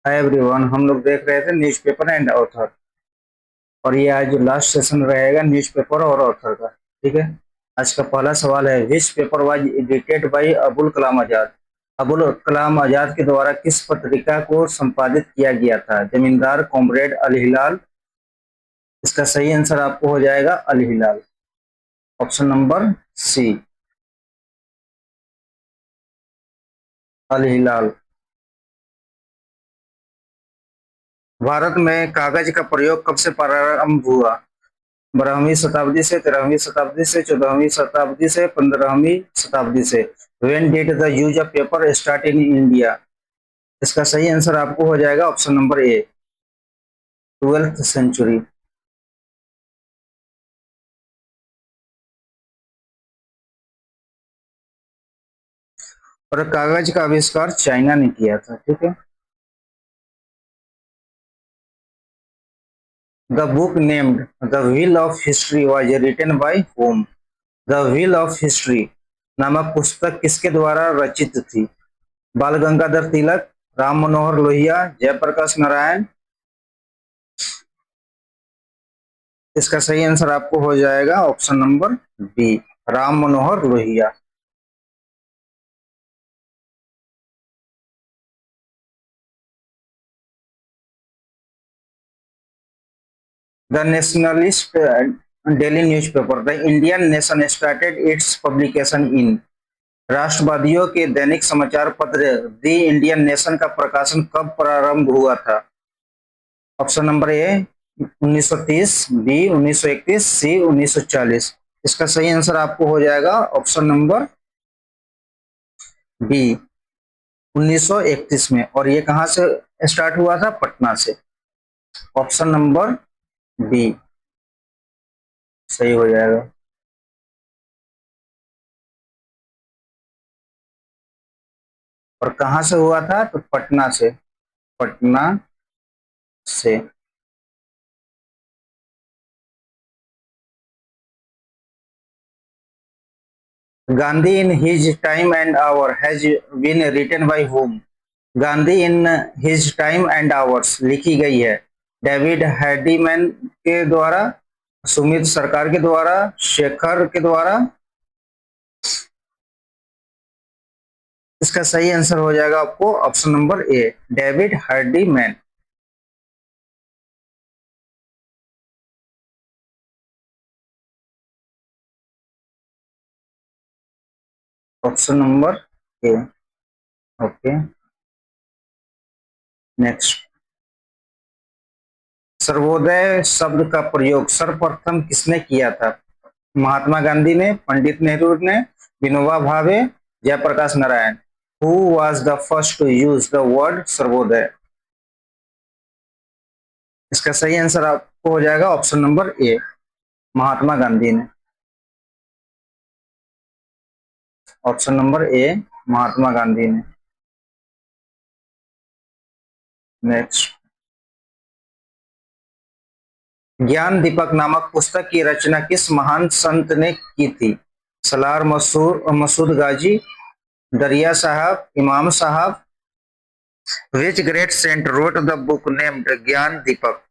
Hi everyone, हम लोग देख रहे थे न्यूज़पेपर एंड ऑथर। और ये आज जो लास्ट सेशन रहेगा न्यूज़पेपर और ऑथर का। ठीक है। आज का पहला सवाल है, which paper was edited by Abul Kalam Azad. Abul Kalam Azad के द्वारा किस पत्रिका को संपादित किया गया था? जमींदार, कॉमरेड, अल हिलाल। इसका सही आंसर आपको हो जाएगा अल हिलाल, ऑप्शन नंबर सी, अल हिलाल। भारत में कागज का प्रयोग कब से प्रारंभ हुआ? 12वीं शताब्दी से, 13वीं शताब्दी से, 14वीं शताब्दी से, 15वीं शताब्दी से। When did the use of paper start in India? इसका सही आंसर आपको हो जाएगा ऑप्शन नंबर ए, 12th सेंचुरी। और कागज का आविष्कार चाइना ने किया था। ठीक है। The book named the wheel of history was written by home. The wheel of history नामक पुस्तक किसके द्वारा रचित थी? बाल गंगाधर तिलक, राम मनोहर लोहिया, जयप्रकाश नारायण। इसका सही आंसर आपको हो जाएगा option number B, Ram Manohar Lohia. The nationalist daily newspaper the Indian nation started its publication in. राष्ट्रवादियों के दैनिक समाचार पत्र द इंडियन नेशन का प्रकाशन कब प्रारंभ हुआ था? ऑप्शन नंबर ए 1930, बी 1931, सी 1940। इसका सही आंसर आपको हो जाएगा ऑप्शन नंबर बी, 1931 में। और ये कहां से स्टार्ट हुआ था? पटना से। ऑप्शन नंबर बी सही हो जाएगा। और कहां से हुआ था? तो पटना से। पटना से। Gandhi in his time and hour has been written by whom? Gandhi in his time and hours लिखी गई है डेविड हैडीमैन के द्वारा, सुमित सरकार के द्वारा, शेखर के द्वारा। इसका सही आंसर हो जाएगा आपको option number A, David Hardiman, option number A. Okay, next. Sarvodaya शब्द का प्रयोग सर्वप्रथम किसने किया था? महात्मा गांधी ने, पंडित नेहरू ने, Vinoba Bhave, Jayaprakash Narayan. Who was the first to use the word Sarvodaya? इसका सही आंसर आपको हो जाएगा option number A, Mahatma Gandhi ने, option number A, Mahatma Gandhi ने। नेक्स्ट। ज्ञान दीपक नामक पुस्तक की रचना किस महान संत ने की थी? सलार मसूद गाजी, दरिया Sahab, Imam Sahab. Which great saint wrote the book named Gyan Deepak?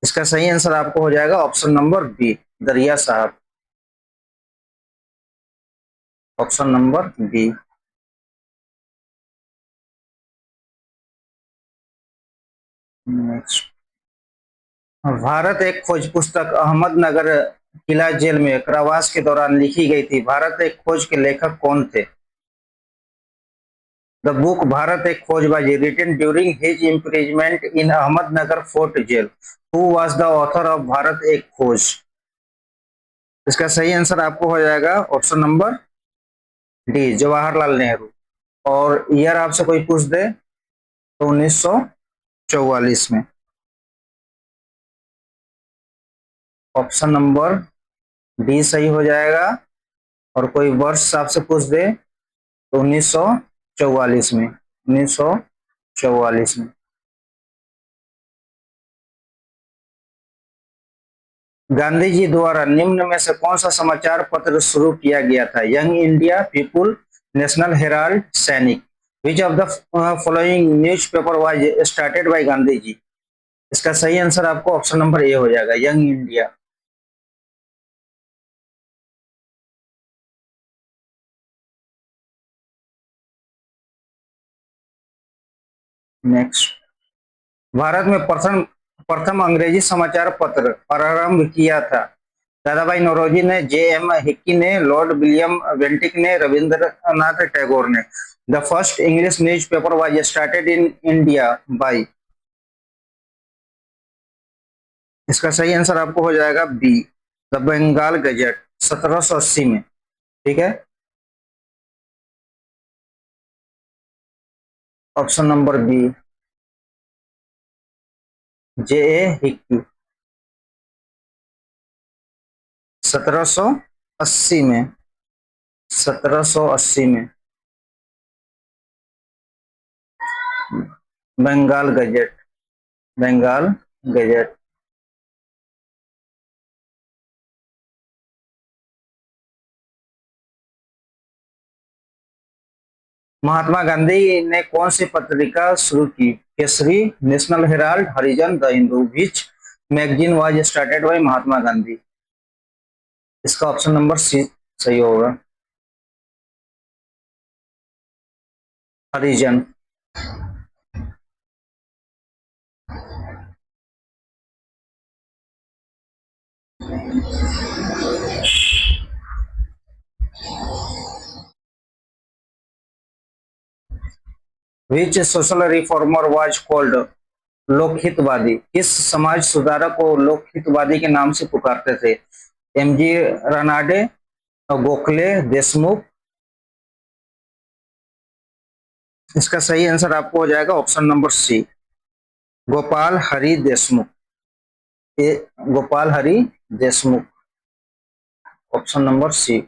इसका सही आंसर आपको हो जाएगा option number B, Dariya Sahab, option number B. Next. Bharat Ek Khoj पुस्तक अहमदनगर किला जेल में कारावास के दौरान लिखी गई थी। भारत एक खोज के लेखक कौन थे? द बुक भारत एक खोज was written during his imprisonment in Ahmednagar Fort Jail. Who was the author of Bharat Ek खोज? इसका सही आंसर आपको हो जाएगा option number D, Jawaharlal Nehru. और ईयर आपसे कोई पूछ दे तो 1944 में। ऑप्शन नंबर डी सही हो जाएगा। और कोई वर्ष आपसे पूछ दे तो 1944 में, 1944 में। गांधी जी द्वारा निम्न में से कौन सा समाचार पत्र शुरू किया गया था? Young India, People, National Herald, Sainik. Which of the following newspaper was started by Gandhi ji? इसका सही आंसर आपको ऑप्शन नंबर ए हो जाएगा, यंग इंडिया। नेक्स्ट, भारत में प्रथम प्रथम अंग्रेजी समाचार पत्र प्रारंभ किया था? दादाभाई नौरोजी ने, जे एम हिक्की ने, लॉर्ड विलियम बेंटिक ने, रविंद्रनाथ टैगोर ने। The first English news paper was started in India by. इसका सही आंसर आपको हो जाएगा बी, द बंगाल गजट, 1780 में। ठीक है, option number B, J A Hicky, 1780 में। 1780 में बंगाल गजट, बंगाल गजट। महात्मा गांधी ने कौन सी पत्रिका शुरू की? Kesari, National Herald, Harijan, the Hindu. Which magazine was started by Mahatma Gandhi? इसका ऑप्शन नंबर सी सही होगा, Harijan. Which social reformer was called Lokhitwadi? किस समाज सुधारक को लोकहितवादी के नाम से पुकारते थे? M G Ranade, Gokhale, Deshmukh. इसका सही आंसर आपको हो जाएगा option number C, Gopal Hari Deshmukh. ये Gopal Hari Deshmukh, option number C,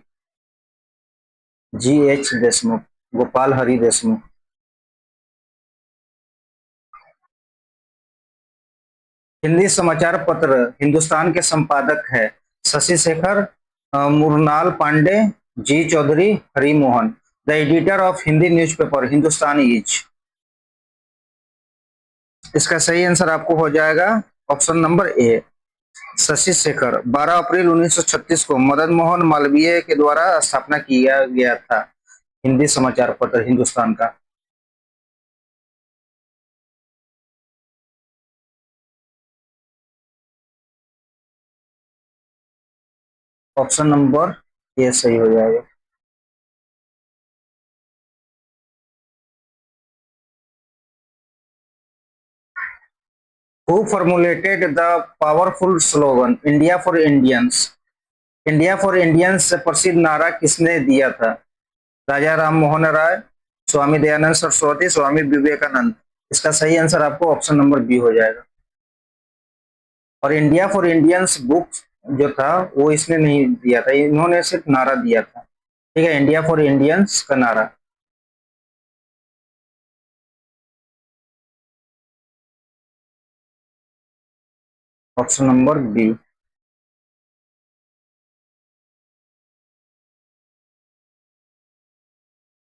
G H Deshmukh, Gopal Hari Deshmukh. Hindi समाचार पत्र हिंदुस्तान के संपादक है? Shashi Shekhar, Mrinal Pande, G Chaudhary, Hari Mohan. The editor of Hindi newspaper Hindustan is. इसका सही आंसर आपको हो जाएगा option number A, Shashi Shekhar. 12 अप्रैल 1936 को मदन मोहन मालवीय के द्वारा स्थापना किया गया था हिंदी समाचार पत्र हिंदुस्तान का। ऑप्शन नंबर ए सही हो जाएगा। Who formulated the powerful slogan India for Indians? India for Indians से प्रसिद्ध नारा किसने दिया था? राजा राम मोहन राय, स्वामी दयानंद सरस्वती, स्वामी विवेकानंद। इसका सही आंसर आपको ऑप्शन नंबर बी हो जाएगा। और इंडिया फॉर इंडियंस बुक जो था वो इसने नहीं दिया था, इन्होंने सिर्फ नारा दिया था। ठीक है, इंडिया फॉर इंडियंस का नारा। Option number B.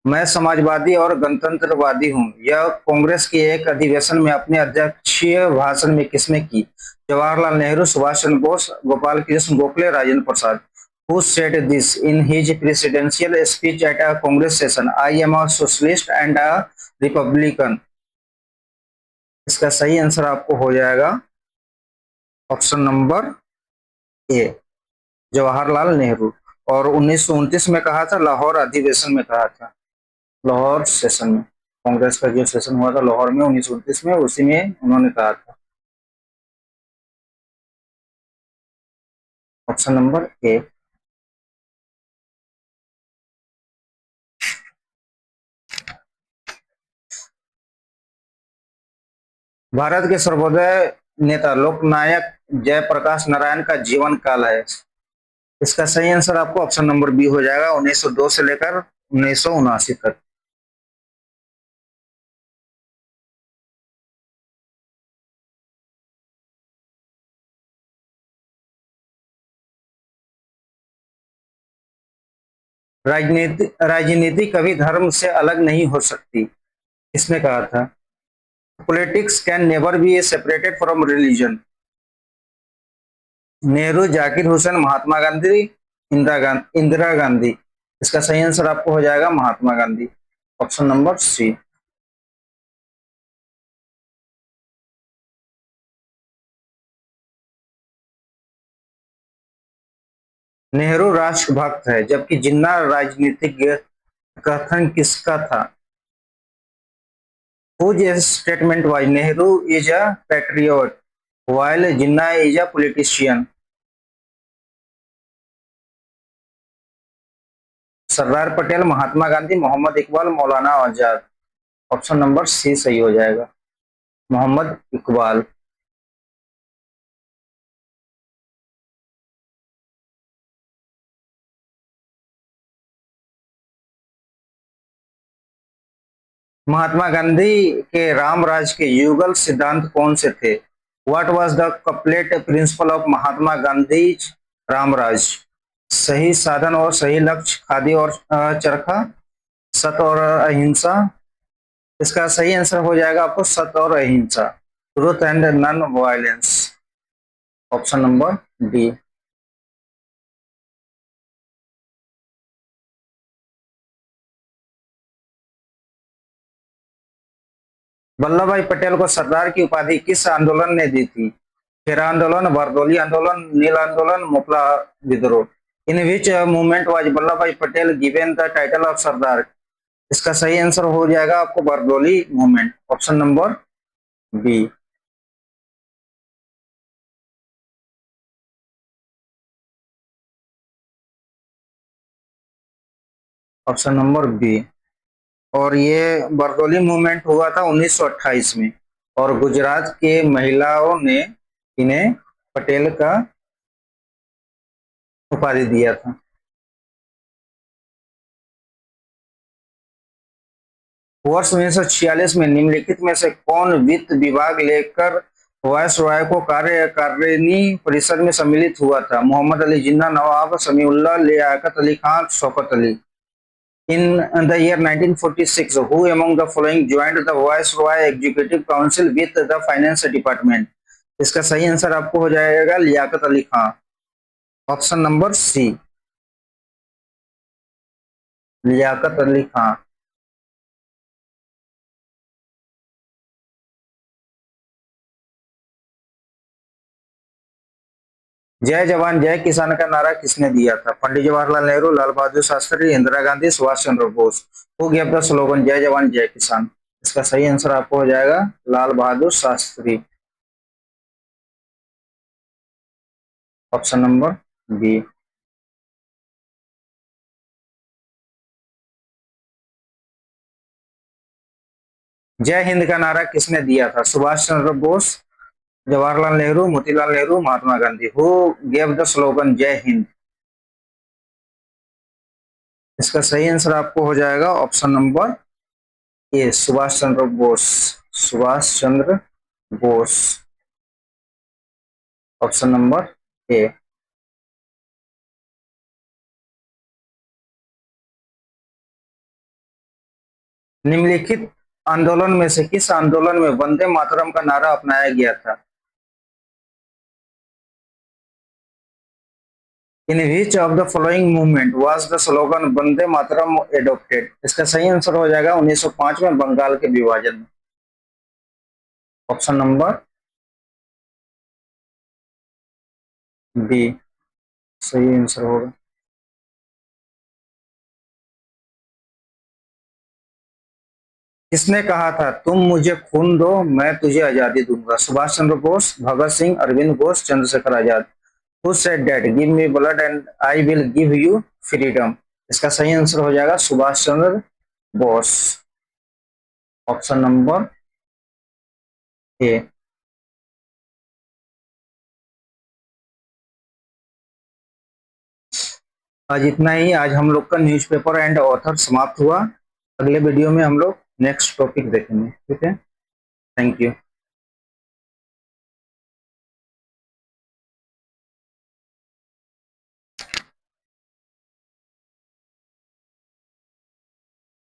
मैं समाजवादी और गणतंत्रवादी हूं, यह कांग्रेस के एक अधिवेशन में अपने अध्यक्षीय भाषण में किसने की? Jawaharlal Nehru, Subhash Chandra Bose, Gopal Krishna Gokhale, Rajendra Prasad. Who said this in his presidential speech at a Congress session? I am a socialist and a Republican. इसका सही आंसर आपको हो जाएगा ऑप्शन नंबर ए, जवाहरलाल नेहरू। और 1929 में कहा था, लाहौर अधिवेशन में कहा था, लाहौर सेशन में। कांग्रेस का जो सेशन हुआ था लाहौर में 1929 में, उसी में उन्होंने कहा था। ऑप्शन नंबर ए। भारत के सर्वोदय नेता लोकनायक जयप्रकाश नारायण का जीवन काल है? इसका सही आंसर आपको ऑप्शन नंबर बी हो जाएगा, 1902 से लेकर 1979 तक। राजनीति राजनीति कभी धर्म से अलग नहीं हो सकती। किसने कहा था? Politics can never be separated from religion. Nehru, Zakir Hussain, Mahatma Gandhi, Indira Gandhi. इसका सही आंसर आपको हो जाएगा Mahatma Gandhi, option number C. Nehru राष्ट्रभक्त है, जबकि जिन्ना राजनीतिज्ञ। कथन किसका था? Whose statement was Nehru is a patriot while Jinnah is a politician? Sardar Patel, Mahatma Gandhi, Mohammad Iqbal, Maulana Azad. Option number C सही हो जाएगा, मोहम्मद इकबाल। महात्मा गांधी के रामराज के युगल सिद्धांत कौन से थे? What was the couplet principle of Mahatma Gandhi Ramraj? सही साधन और सही लक्ष्य, खादी और चरखा, सत्य और अहिंसा। इसका सही आंसर हो जाएगा आपको सत्य और अहिंसा, truth and non violence, option number D. Vallabh Bhai Patel को सरदार की उपाधि किस आंदोलन ने दी थी? खेरा आंदोलन, बारदोली आंदोलन, नील आंदोलन, मोपला विद्रोह। In which movement was Vallabh Bhai Patel given the title of Sardar? इसका सही आंसर हो जाएगा आपको Bardoli movement, option number B. Option number B. और ये बारदोली मूवमेंट हुआ था 1928 में, और गुजरात के महिलाओं ने इन्हें पटेल का उपाधि दिया था। वर्ष 1946 में निम्नलिखित में से कौन वित्त विभाग लेकर वायसराय को कार्यकारिणी परिषद में सम्मिलित हुआ था? मोहम्मद अली जिन्ना, नवाब Samiullah, Liaquat Ali Khan, Shaukat Ali. In the year 1946, who among the following joined the Viceroy Executive Council with the Finance Department? इसका सही आंसर आपको हो जाएगा Liaquat Ali Khan, option number C, Liaquat Ali Khan. जय जवान जय किसान का नारा किसने दिया था? Pandit Jawaharlal Nehru, Lal Bahadur Shastri, Indira Gandhi, Subhash Chandra Bose. Who give the slogan जय जवान जय किसान? इसका सही आंसर आपको हो जाएगा Lal Bahadur Shastri, option number B. जय हिंद का नारा किसने दिया था? Subhash Chandra Bose, Jawaharlal Nehru, Motilal Nehru, Mahatma Gandhi. Who gave the slogan जय हिंद? इसका सही आंसर आपको हो जाएगा option number A, Subhash Chandra Bose, Subhash Chandra Bose, option number A. निम्नलिखित आंदोलन में से किस आंदोलन में वंदे मातरम का नारा अपनाया गया था? In which of the following movement was the slogan Vande Mataram adopted? इसका सही आंसर हो जाएगा 1905 में बंगाल के विभाजन में, ऑप्शन नंबर बी सही आंसर होगा। किसने कहा था तुम मुझे खून दो मैं तुझे आजादी दूंगा? Subhash Chandra Bose, Bhagat Singh, Arvind Ghosh, Chandrashekhar Azad. Who said that give me blood and I will give you freedom? इसका सही आंसर हो जाएगा Subhash Chandra Bose, option number A. आज इतना ही, आज हम लोग का न्यूज़पेपर एंड ऑथर समाप्त हुआ। अगले वीडियो में हम लोग नेक्स्ट टॉपिक देखेंगे, ठीक है। Thank you.